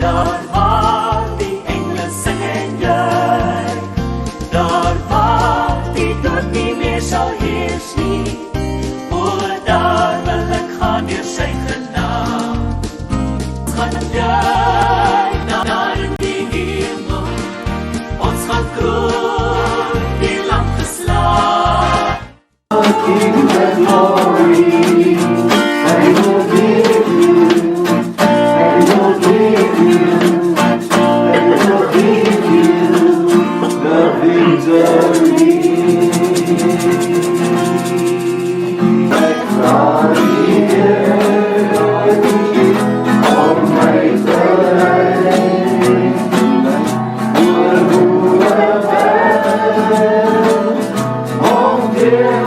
Daar waar die engele sing en juig, daar waar die dood nie meer sal heers nie, o, daar wil ek gaan deur sy genade. Ons gaan juig daar in die hemel, ons gaan kroon die lam geslaag. King the glory, I will give you, I will give you, I will give you the victory. I cry here, all my life, who have had, oh dear.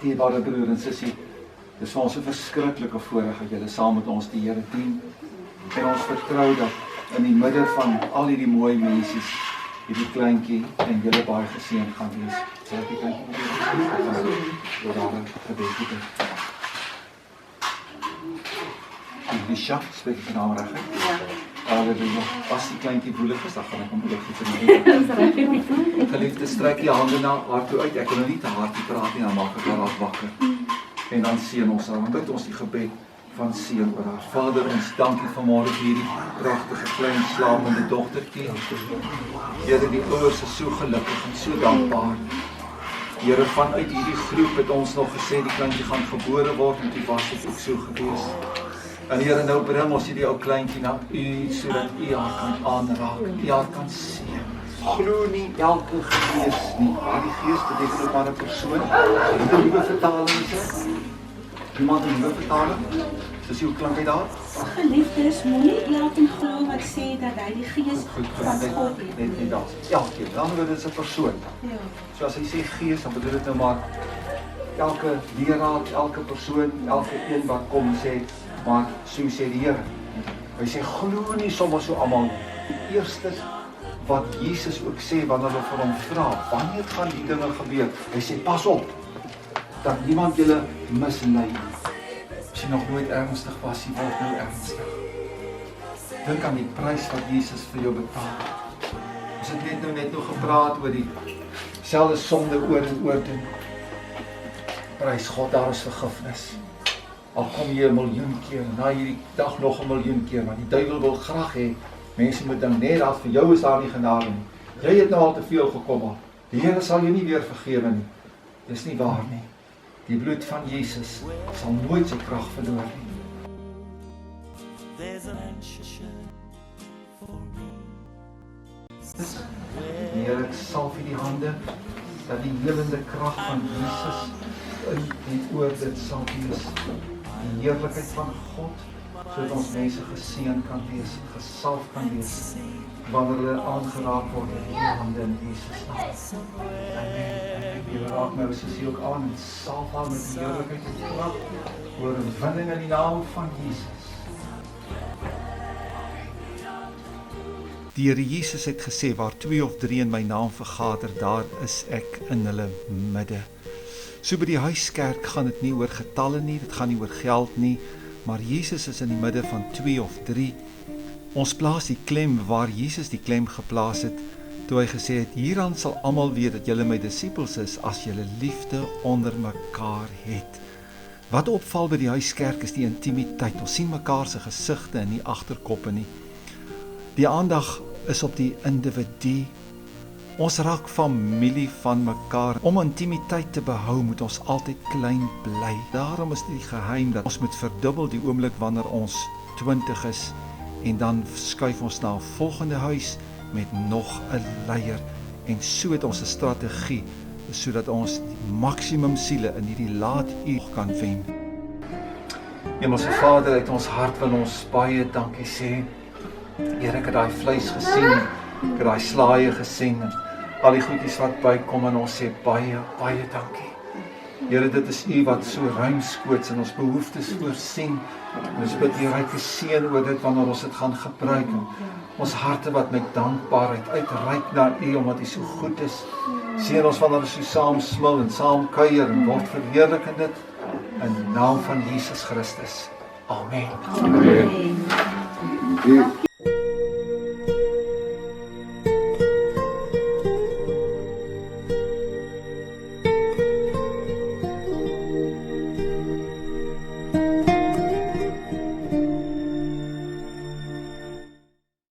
Dierbare broer en sussie, dis vir ons 'n verskriklike voorreg dat julle saam met ons die Here dien. En ons vertrou dat in die midde van al hierdie mooi mensies, hierdie kleintjie en julle baie geseënd gaan wees. Sal ek die kleintjie oor daar 'n gebedjie doen. Elisha, spreek ek die naam reg? Ja. Halleluja. As die kleintjie woelig is, dan gaan ek hom ook goed verneem. Geliefde, strek die hande na haar toe uit. Ek kan nou nie te hard praat nie, dan maak ek haar wakker. En dan seën ons haar, want dit ons die gebed van seën oor haar. Vader, ons dankie vanmôre vir hierdie pragtige klein slapende dogtertjie. Here, die ouers is so gelukkig en so dankbaar. Here, vanuit hierdie groep het ons nog gesê die kleintjie gaan gebore word en dit was ook so gewees. En Here, nou bring ons hierdie ou kleintjie na U sodat U haar kan aanraak, U haar kan seën. Glo nie elke gees nie. Die gees beteken maar 'n persoon. Dit 'n nuwe vertaling is. Iemand 'n nuwe vertaling? Dis hoe klink hy daar? Geliefdes, moenie elkeen glo wat sê dat hy die gees van God het. Net dat. Elkeen. Dan word dit 'n persoon. Ja. So as hy sê gees, dan bedoel dit nou maar elke leraar, elke persoon, elke een wat kom sê, maar so sê die Here. Hy sê glo nie sommer so almal. Die eerste wat Jesus ook sê wanneer hulle vir hom vra, wanneer gaan die dinge gebeur? Hy sê pas op dat niemand julle mislei. As jy nog nooit ernstig was, jy word nou ernstig. Dink aan die prys wat Jesus vir jou betaal. Ons het net nou gepraat oor die selfde sonde oor en oor doen. Prys God, daar is vergifnis. Al kom jy 1 miljoen keer, na hierdie dag nog 1 miljoen keer, want die duiwel wil graag hê, mense moet dink, nee, dat vir jou is daar nie genade nie. Jy het nou al te veel gekom al. Die Here sal jou nie weer vergewe nie. Dis nie waar nie. Die bloed van Jesus sal nooit sy krag verloor nie. Here, ek salf vir die hande, dat die helende krag van Jesus in en oor dit sal wees. Die heerlikheid van God, sodat ons mense geseën kan wees, gesalf kan wees, wanneer hulle aangeraak word in die hande in Jesus naam. Amen. Jy raak nou soos ook aan en salf haar met die heerlikheid en krag, oorwinning in die naam van Jesus. Die Here Jesus het gesê, waar 2 of 3 in my naam vergader, daar is ek in hulle midde. So by die huiskerk gaan dit nie oor getalle nie, dit gaan nie oor geld nie, maar Jesus is in die midde van 2 of 3. Ons plaas die klem waar Jesus die klem geplaas het, toe hy gesê het, hieraan sal almal weet dat julle my disippels is, as julle liefde onder mekaar het. Wat opval by die huiskerk is die intimiteit. Ons sien mekaar se gesigte en nie agterkoppe nie. Die aandag is op die individu. Ons raak familie van mekaar. Om intimiteit te behou, moet ons altyd klein bly. Daarom is dit die geheim dat ons moet verdubbel die oomblik wanneer ons 20 is, en dan skuif ons na 'n volgende huis met nog 'n leier, en so het ons 'n strategie, sodat ons die maksimum siele in hierdie laat uur kan wen. Hemelse Vader, uit ons hart wil ons baie dankie sê. Here, ek het daai vleis gesien, ek het daai slaaie gesien, en al die goedjies wat bykom, en ons sê baie, baie dankie. Here, dit is U wat so ruimskoots in ons behoeftes voorsien. En ons bid U ryke seën oor dit wanneer ons dit gaan gebruik. En ons harte wat met dankbaarheid uitreik na U omdat U so goed is. Seën ons wanneer ons so saam smil en saam kuier en word verheerlik in dit. In die naam van Jesus Christus. Amen. Amen. Amen.